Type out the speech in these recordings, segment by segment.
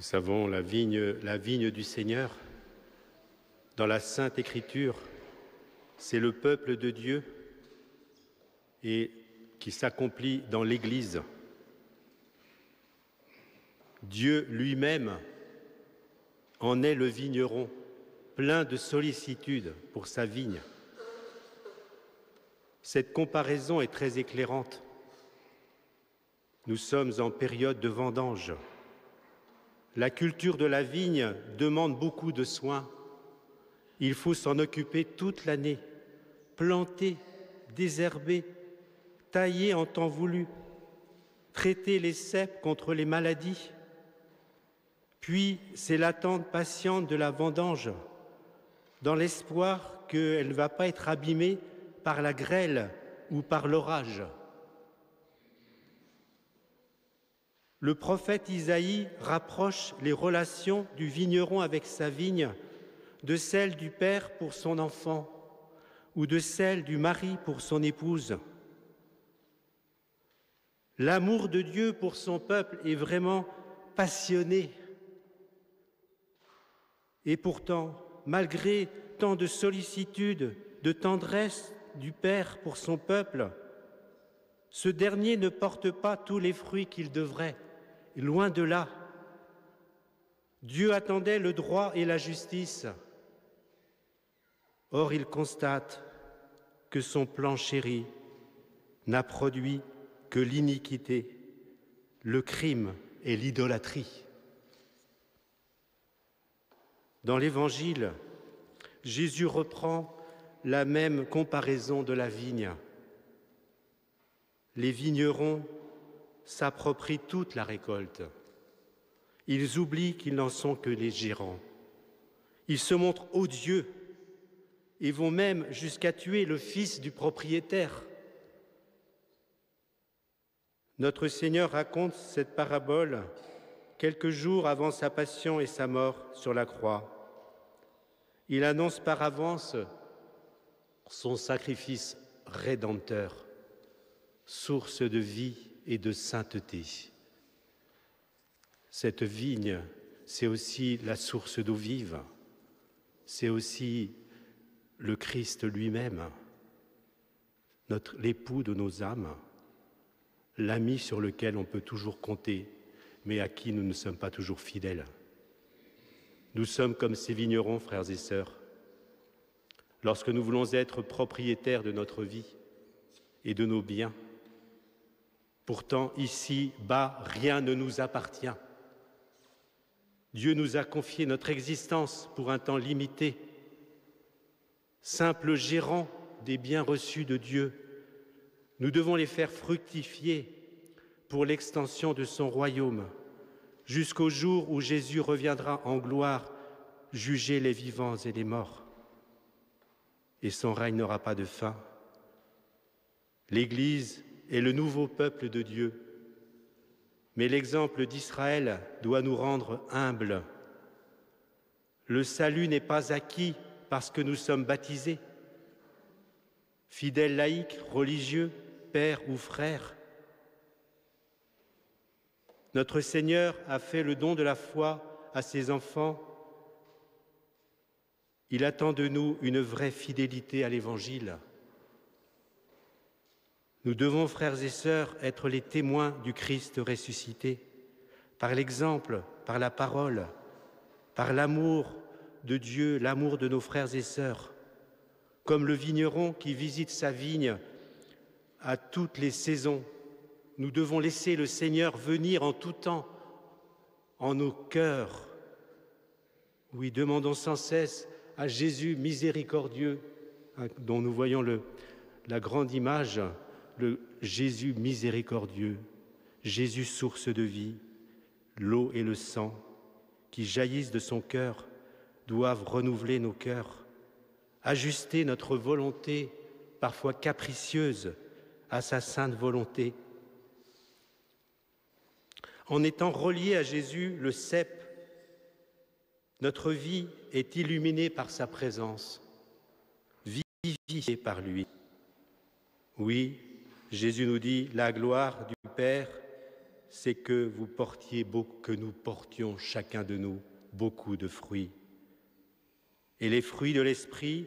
Nous savons la vigne du Seigneur, dans la Sainte Écriture, c'est le peuple de Dieu et qui s'accomplit dans l'Église. Dieu lui-même en est le vigneron, plein de sollicitude pour sa vigne. Cette comparaison est très éclairante. Nous sommes en période de vendange. La culture de la vigne demande beaucoup de soins. Il faut s'en occuper toute l'année, planter, désherber, tailler en temps voulu, traiter les ceps contre les maladies. Puis, c'est l'attente patiente de la vendange, dans l'espoir qu'elle ne va pas être abîmée par la grêle ou par l'orage. Le prophète Isaïe rapproche les relations du vigneron avec sa vigne de celles du père pour son enfant ou de celles du mari pour son épouse. L'amour de Dieu pour son peuple est vraiment passionné. Et pourtant, malgré tant de sollicitude, de tendresse du Père pour son peuple, ce dernier ne porte pas tous les fruits qu'il devrait. Loin de là. Dieu attendait le droit et la justice. Or, il constate que son plan chéri n'a produit que l'iniquité, le crime et l'idolâtrie. Dans l'Évangile, Jésus reprend la même comparaison de la vigne. Les vignerons s'approprient toute la récolte. Ils oublient qu'ils n'en sont que les gérants. Ils se montrent odieux et vont même jusqu'à tuer le fils du propriétaire. Notre Seigneur raconte cette parabole quelques jours avant sa passion et sa mort sur la croix. Il annonce par avance son sacrifice rédempteur, source de vie et de sainteté. Cette vigne, c'est aussi la source d'eau vive, c'est aussi le Christ lui-même, l'époux de nos âmes, l'ami sur lequel on peut toujours compter, mais à qui nous ne sommes pas toujours fidèles. Nous sommes comme ces vignerons, frères et sœurs, lorsque nous voulons être propriétaires de notre vie et de nos biens. Pourtant, ici-bas, rien ne nous appartient. Dieu nous a confié notre existence pour un temps limité. Simples gérants des biens reçus de Dieu, nous devons les faire fructifier pour l'extension de son royaume, jusqu'au jour où Jésus reviendra en gloire juger les vivants et les morts. Et son règne n'aura pas de fin. L'Église est le nouveau peuple de Dieu. Mais l'exemple d'Israël doit nous rendre humbles. Le salut n'est pas acquis parce que nous sommes baptisés. Fidèles laïcs, religieux, pères ou frères. Notre Seigneur a fait le don de la foi à ses enfants. Il attend de nous une vraie fidélité à l'Évangile. Nous devons, frères et sœurs, être les témoins du Christ ressuscité, par l'exemple, par la parole, par l'amour de Dieu, l'amour de nos frères et sœurs, comme le vigneron qui visite sa vigne à toutes les saisons. Nous devons laisser le Seigneur venir en tout temps, en nos cœurs. Oui, demandons sans cesse à Jésus miséricordieux, dont nous voyons la grande image, le Jésus miséricordieux, Jésus source de vie, l'eau et le sang qui jaillissent de son cœur doivent renouveler nos cœurs, ajuster notre volonté, parfois capricieuse, à sa sainte volonté. En étant reliés à Jésus, le cep, notre vie est illuminée par sa présence, vivifiée par lui. Oui, Jésus nous dit, la gloire du Père, c'est que nous portions chacun de nous beaucoup de fruits. Et les fruits de l'Esprit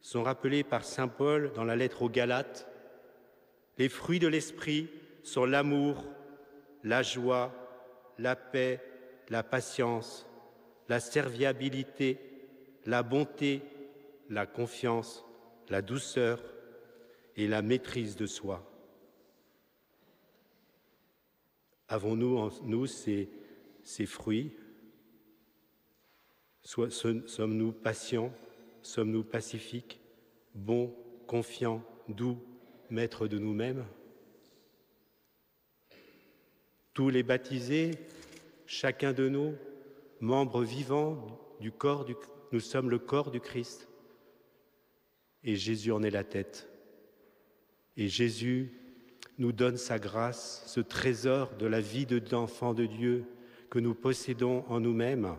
sont rappelés par saint Paul dans la lettre aux Galates. Les fruits de l'Esprit sont l'amour, la joie, la paix, la patience, la serviabilité, la bonté, la confiance, la douceur et la maîtrise de soi. Avons-nous en nous ces fruits? Sommes-nous patients? Sommes-nous pacifiques, bons, confiants, doux, maîtres de nous-mêmes? Tous les baptisés, chacun de nous, membres vivants du corps nous sommes le corps du Christ. Et Jésus en est la tête. Et Jésus nous donne sa grâce, ce trésor de la vie d'enfant de Dieu que nous possédons en nous-mêmes.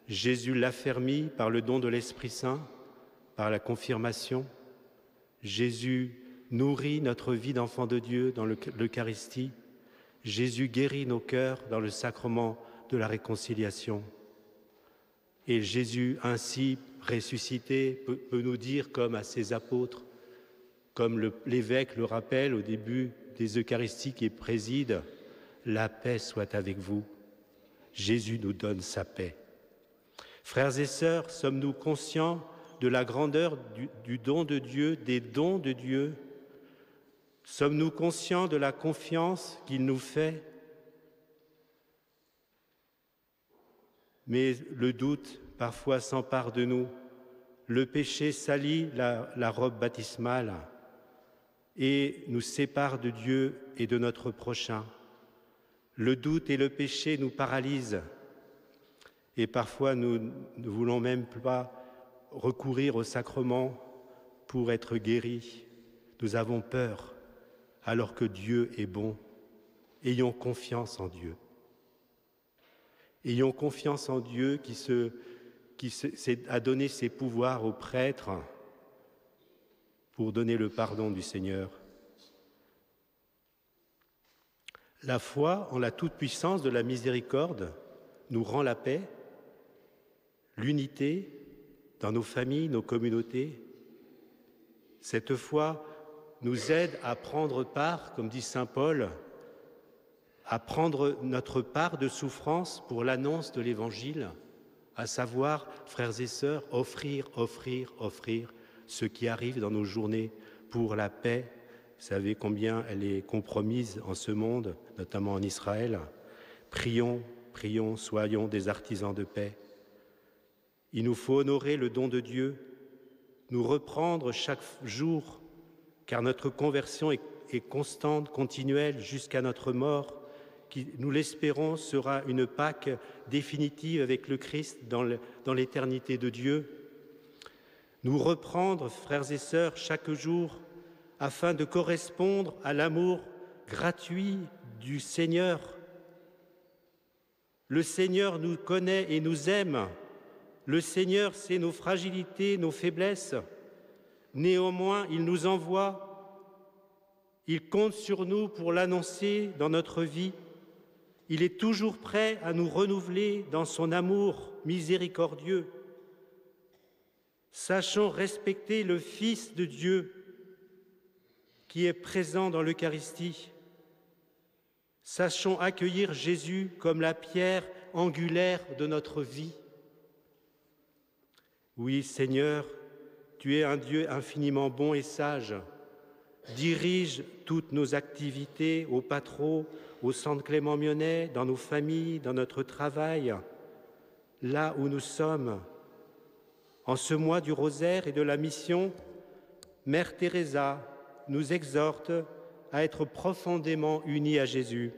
Jésus l'affermit par le don de l'Esprit Saint, par la confirmation. Jésus nourrit notre vie d'enfant de Dieu dans l'Eucharistie. Jésus guérit nos cœurs dans le sacrement de la réconciliation. Et Jésus, ainsi ressuscité, peut nous dire, comme à ses apôtres, comme l'évêque le rappelle au début des Eucharisties qu'il préside, « La paix soit avec vous ». Jésus nous donne sa paix. Frères et sœurs, sommes-nous conscients de la grandeur du don de Dieu, des dons de Dieu? Sommes-nous conscients de la confiance qu'il nous fait? Mais le doute parfois s'empare de nous. Le péché salit la robe baptismale et nous sépare de Dieu et de notre prochain. Le doute et le péché nous paralysent et parfois nous ne voulons même pas recourir au sacrement pour être guéris. Nous avons peur alors que Dieu est bon. Ayons confiance en Dieu. Ayons confiance en Dieu qui a donné ses pouvoirs aux prêtres pour donner le pardon du Seigneur. La foi en la toute-puissance de la miséricorde nous rend la paix, l'unité dans nos familles, nos communautés. Cette foi nous aide à prendre part, comme dit saint Paul, à prendre notre part de souffrance pour l'annonce de l'Évangile, à savoir, frères et sœurs, offrir ce qui arrive dans nos journées pour la paix. Vous savez combien elle est compromise en ce monde, notamment en Israël. Prions, soyons des artisans de paix. Il nous faut honorer le don de Dieu, nous reprendre chaque jour, car notre conversion est constante, continuelle, jusqu'à notre mort, qui, nous l'espérons, sera une Pâque définitive avec le Christ dans l'éternité de Dieu. Nous reprendre, frères et sœurs, chaque jour, afin de correspondre à l'amour gratuit du Seigneur. Le Seigneur nous connaît et nous aime. Le Seigneur sait nos fragilités, nos faiblesses. Néanmoins, il nous envoie. Il compte sur nous pour l'annoncer dans notre vie. Il est toujours prêt à nous renouveler dans son amour miséricordieux. Sachons respecter le Fils de Dieu qui est présent dans l'Eucharistie. Sachons accueillir Jésus comme la pierre angulaire de notre vie. Oui, Seigneur, tu es un Dieu infiniment bon et sage. Dirige toutes nos activités au Patro, au Centre Clément Mionnet, dans nos familles, dans notre travail, là où nous sommes. En ce mois du rosaire et de la mission, Mère Teresa nous exhorte à être profondément unis à Jésus,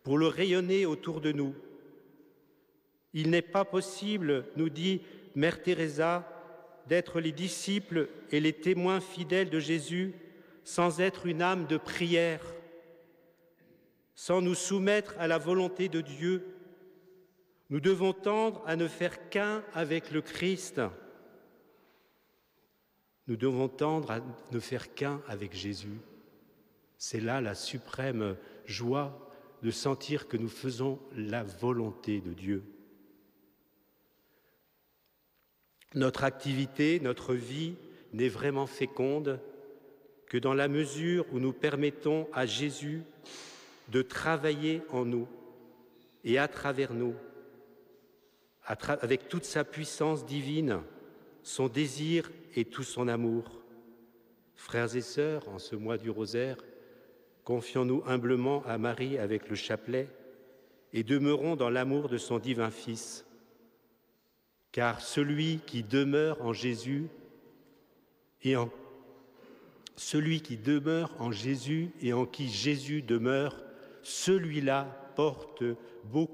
pour le rayonner autour de nous. Il n'est pas possible, nous dit Mère Teresa, d'être les disciples et les témoins fidèles de Jésus sans être une âme de prière, sans nous soumettre à la volonté de Dieu. Nous devons tendre à ne faire qu'un avec le Christ. Nous devons tendre à ne faire qu'un avec Jésus. C'est là la suprême joie de sentir que nous faisons la volonté de Dieu. Notre activité, notre vie n'est vraiment féconde que dans la mesure où nous permettons à Jésus de travailler en nous et à travers nous, avec toute sa puissance divine, son désir et tout son amour. Frères et sœurs, en ce mois du rosaire, confions-nous humblement à Marie avec le chapelet et demeurons dans l'amour de son divin Fils. Car celui qui demeure en Jésus et en qui Jésus demeure, celui-là porte beaucoup